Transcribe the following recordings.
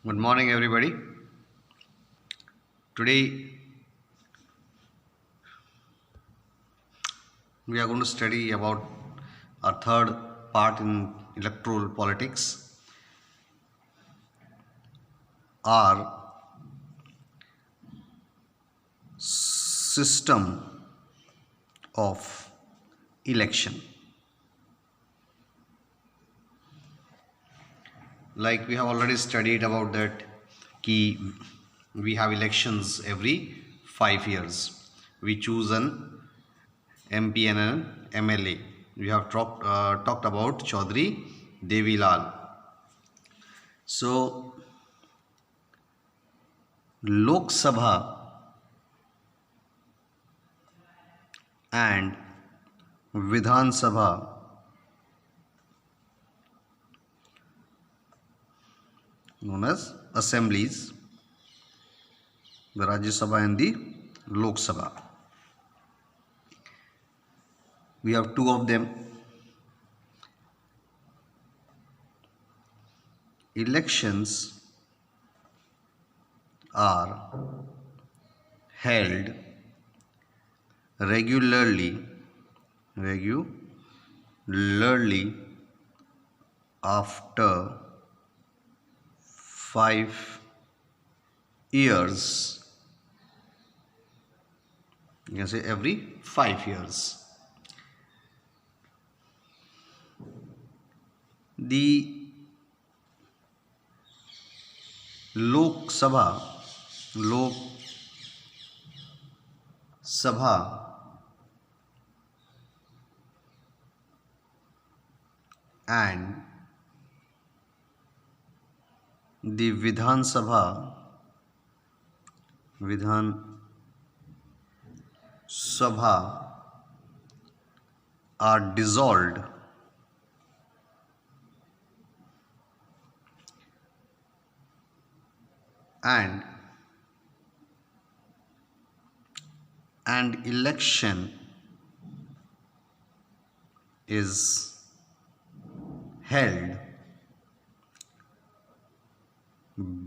Good morning, everybody. Today we are going to study about our third part in electoral politics, our system of election. Like we have already studied about that, key we have elections every 5 years. We choose an MP and an MLA. We have talked about Chaudhry Devi Lal. So Lok Sabha and Vidhan Sabha, known as assemblies, the Rajya Sabha and the Lok Sabha. We have two of them. Elections are held regularly after 5 years. You can say every 5 years. The Lok Sabha and the Vidhan Sabha are dissolved and election is held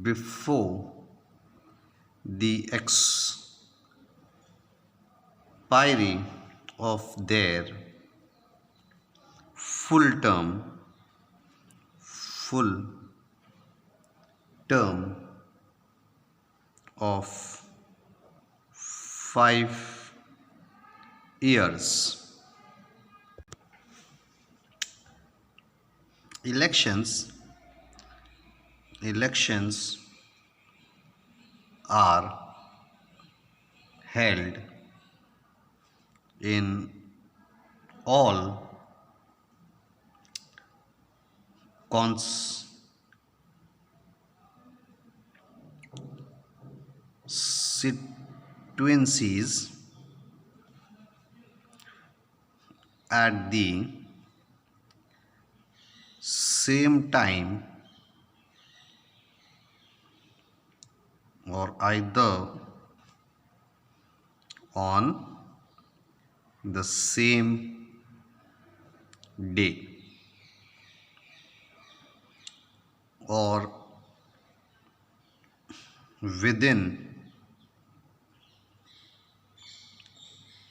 before the expiry of their full term of 5 years. Elections are held in all constituencies at the same time or either on the same day or within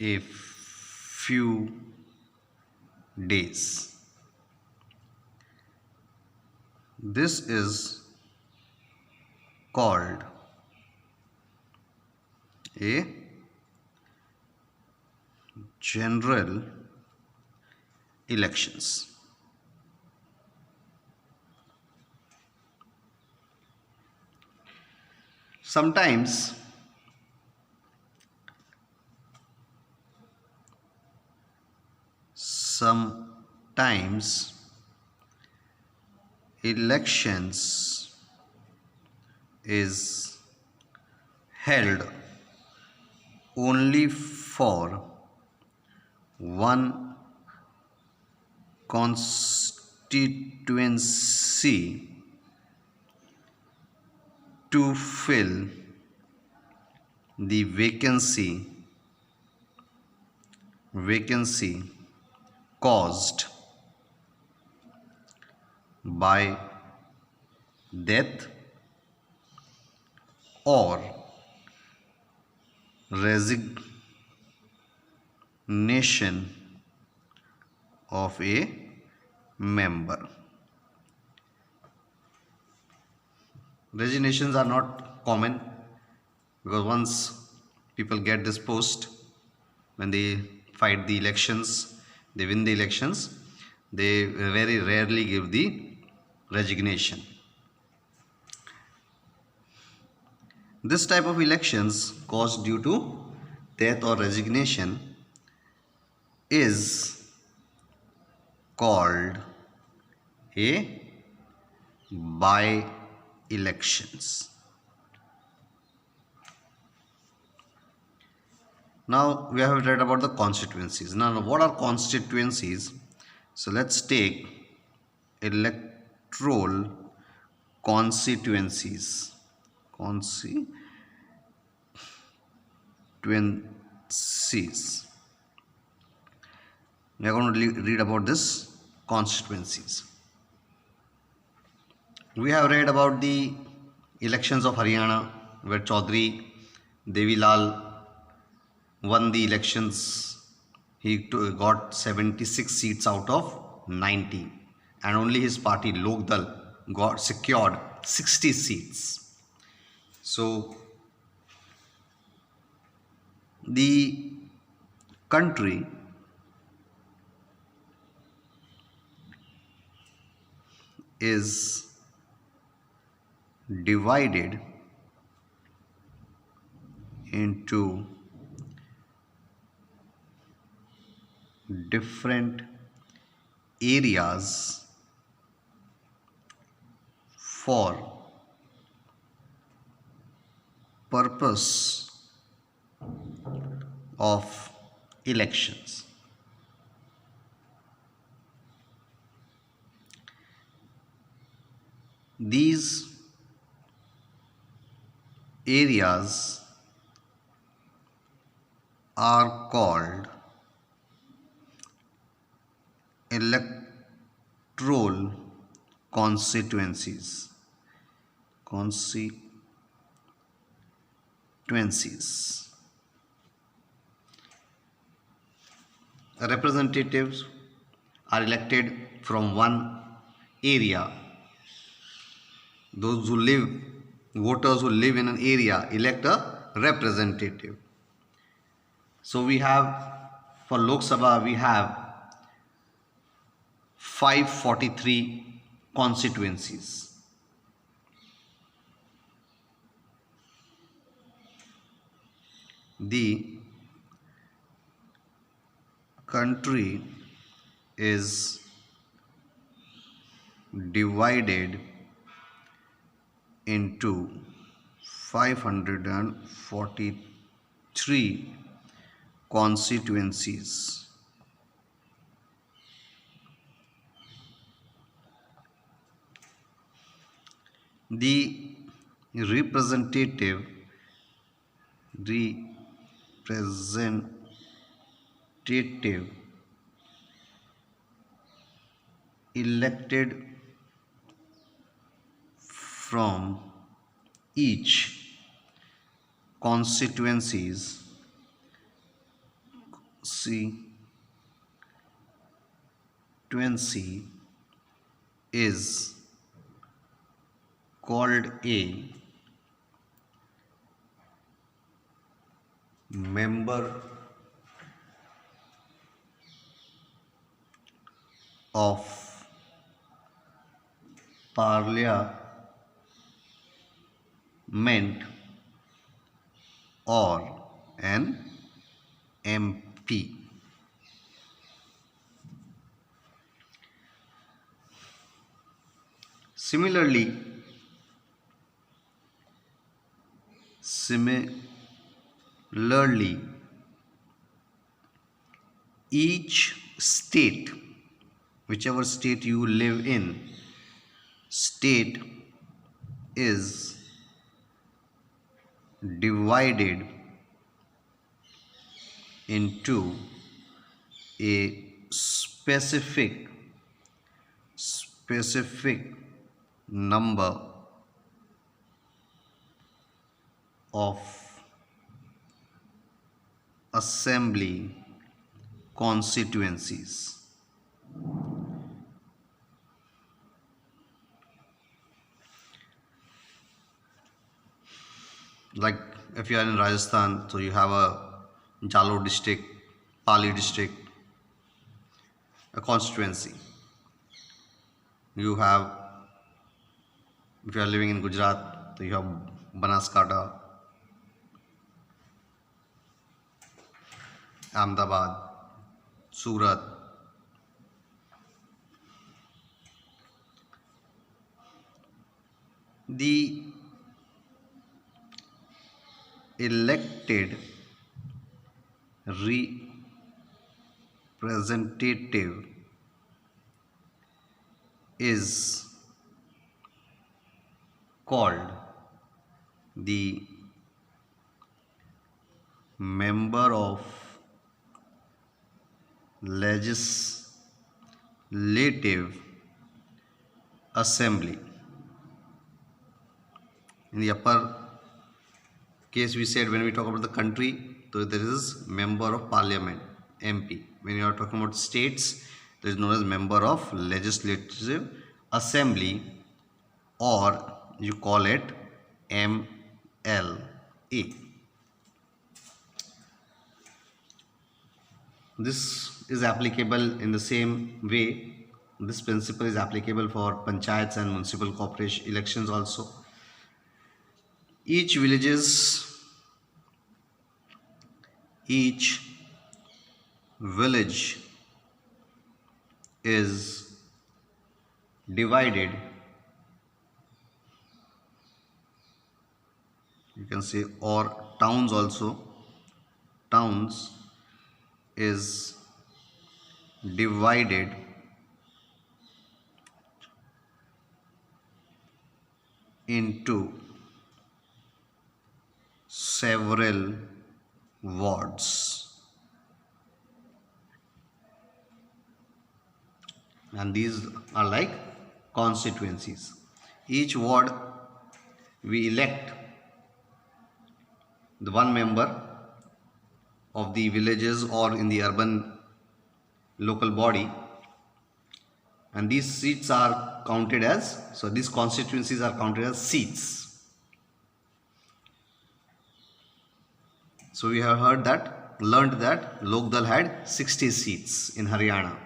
a few days. This is called a general elections. Sometimes elections is held only for one constituency to fill the vacancy caused by death, or resignation of a member. Resignations are not common because once people get this post, when they fight the elections, they win the elections, they very rarely give the resignation. This type of elections caused due to death or resignation is called a by elections. Now we have read about the constituencies. Now what are constituencies? So let's take electoral constituencies. Constituencies. We are going to read about this constituencies. We have read about the elections of Haryana where Chaudhry Devilal won the elections. He got 76 seats out of 90, and only his party Lokdal got secured 60 seats. So the country is divided into different areas for purpose of elections. These areas are called electoral constituencies. Representatives are elected from one area. Those who live, voters who live in an area elect a representative. So we have, for Lok Sabha, we have 543 constituencies. The country is divided into 543 constituencies. The representative elected from each constituency is called a member of parliament or an MP. Similarly, each state, whichever state you live in, state is divided into a specific number of assembly constituencies. Like if you are in Rajasthan, so you have a Jalore district, Pali district, a constituency. You have, if you are living in Gujarat, so you have Banaskantha, Ahmedabad, Surat. The elected representative is called the member of legislative assembly. In the upper case, we said when we talk about the country, so there is member of parliament, MP. When you are talking about states, there is known as member of legislative assembly, or you call it MLA. This is applicable in the same way. This principle is applicable for panchayats and municipal corporation elections also. Each village is divided, you can say, or towns also, towns is divided into several wards, and these are like constituencies. Each ward we elect the one member of the villages or in the urban local body, and these seats are counted as, so these constituencies are counted as seats. So we have learned that Lokdal had 60 seats in Haryana.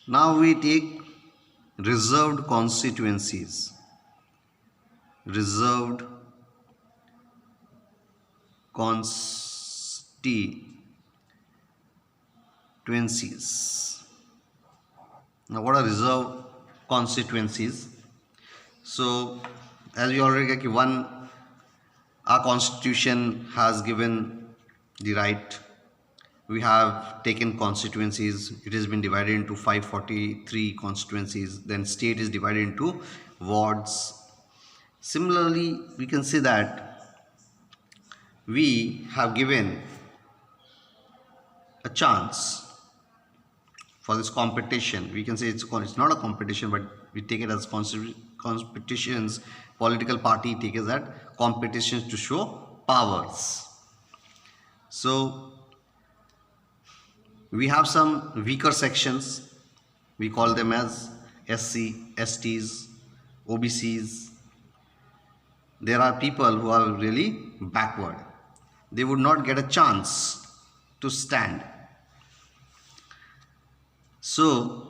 Now we take reserved constituencies. Reserved constituencies. Now what are reserved constituencies? So as we already get, our constitution has given the right. We have taken constituencies. It has been divided into 543 constituencies. Then state is divided into wards. Similarly, we can say that we have given a chance for this competition. We can say it's not a competition, but we take it as competitions. Political party take it as competitions to show powers. So we have some weaker sections. We call them as SC, STs, OBCs. There are people who are really backward. They would not get a chance to stand. So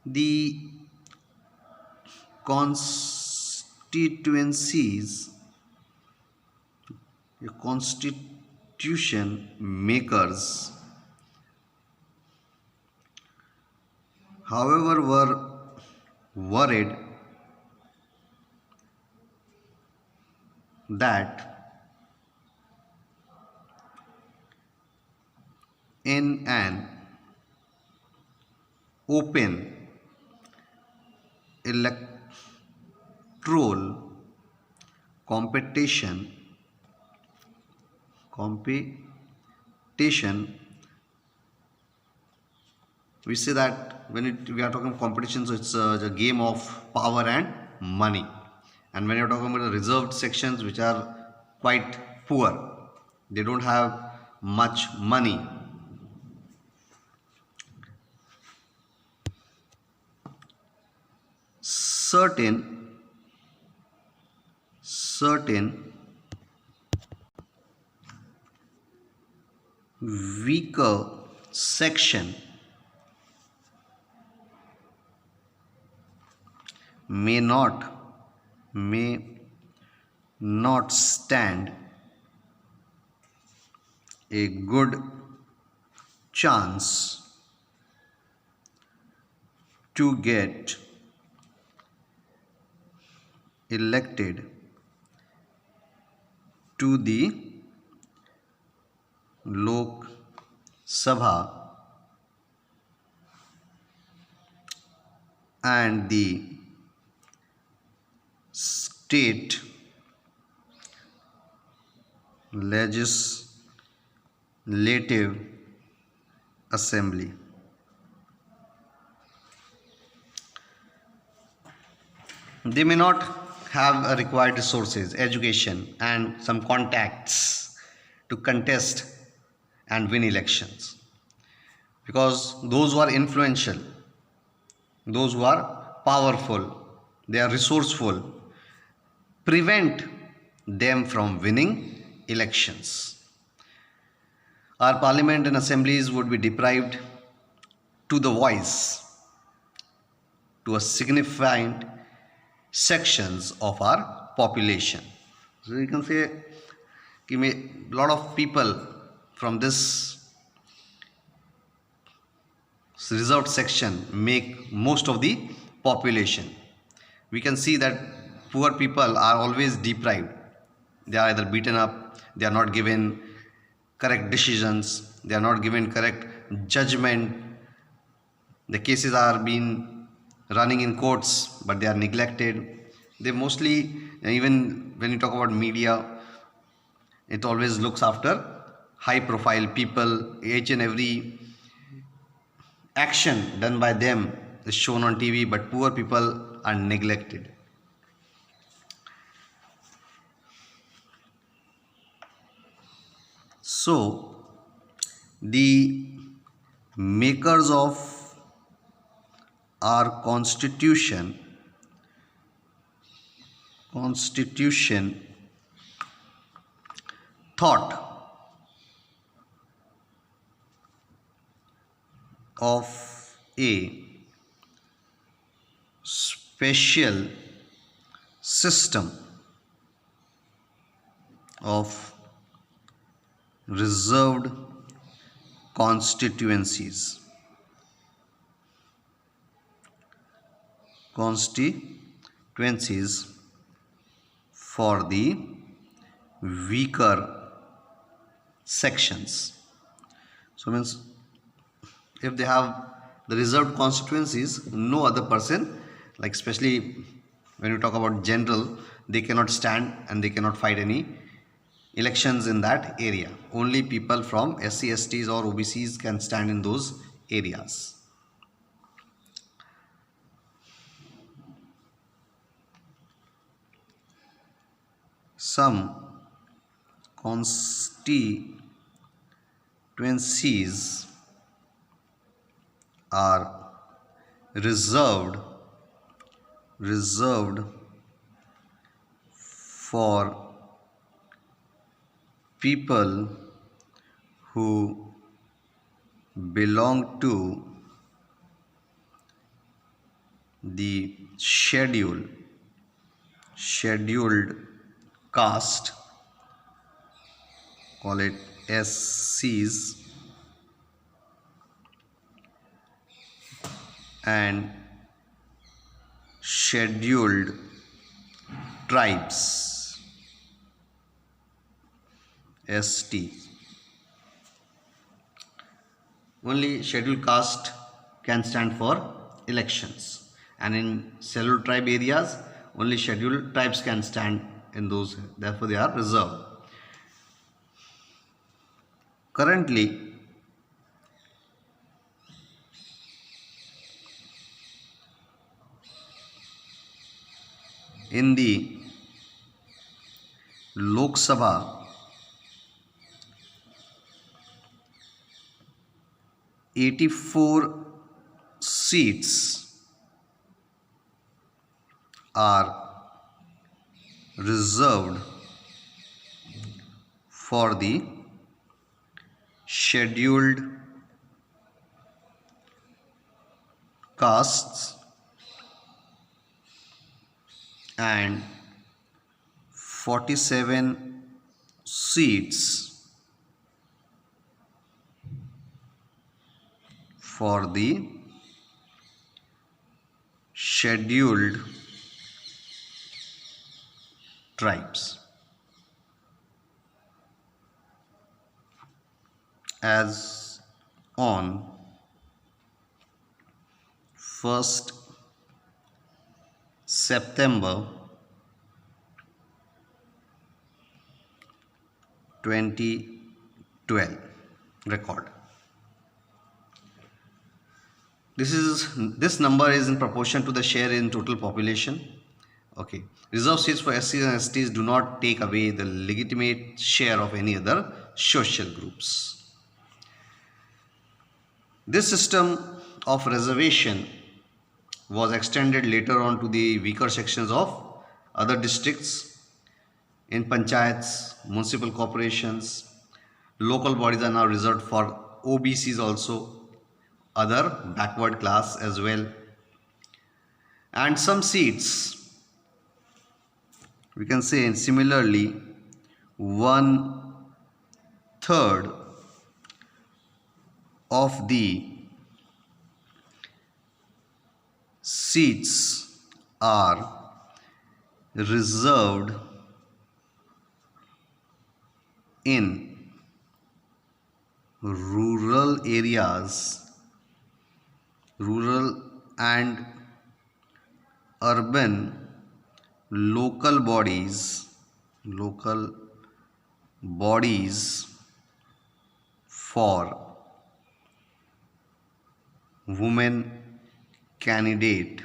the constituencies, the constitution makers, however, were worried that in an open electoral competition, we say that we are talking competition, so it's a game of power and money. And when you're talking about the reserved sections, which are quite poor, they don't have much money, certain weaker section may not stand a good chance to get elected to the Lok Sabha and the state legislative assembly. They may not have a required resources, education, and some contacts to contest and win elections, because those who are influential, those who are powerful, they are resourceful, prevent them from winning elections. Our parliament and assemblies would be deprived to the voice to a significant sections of our population. So you can say a lot of people from this reserved section make most of the population. We can see that poor people are always deprived. They are either beaten up, they are not given correct decisions, they are not given correct judgment. The cases are being running in courts, but they are neglected. They mostly, even when you talk about media, it always looks after high profile people. Each and every action done by them is shown on TV, but poor people are neglected. So the makers of our constitution thought of a special system of reserved constituencies for the weaker sections. So means if they have the reserved constituencies, no other person, like especially when you talk about general, they cannot stand and they cannot fight any elections in that area. Only people from SC, STs or OBCs can stand in those areas. Some constituencies are reserved for people who belong to the scheduled caste, call it SCs, and scheduled tribes, ST. Only scheduled caste can stand for elections, and in scheduled tribe areas only scheduled tribes can stand in those, therefore they are reserved. Currently, in the Lok Sabha, 84 seats are reserved for the scheduled castes and 47 seats for the scheduled tribes. As on 1st September 2012 record. This number is in proportion to the share in total population. Okay. Reserved seats for SCs and STs do not take away the legitimate share of any other social groups. This system of reservation was extended later on to the weaker sections of other districts. In panchayats, municipal corporations, local bodies are now reserved for OBCs also, other backward class as well. And some seats, we can say similarly, 1/3 of the seats are reserved in rural areas, rural and urban local bodies for women candidates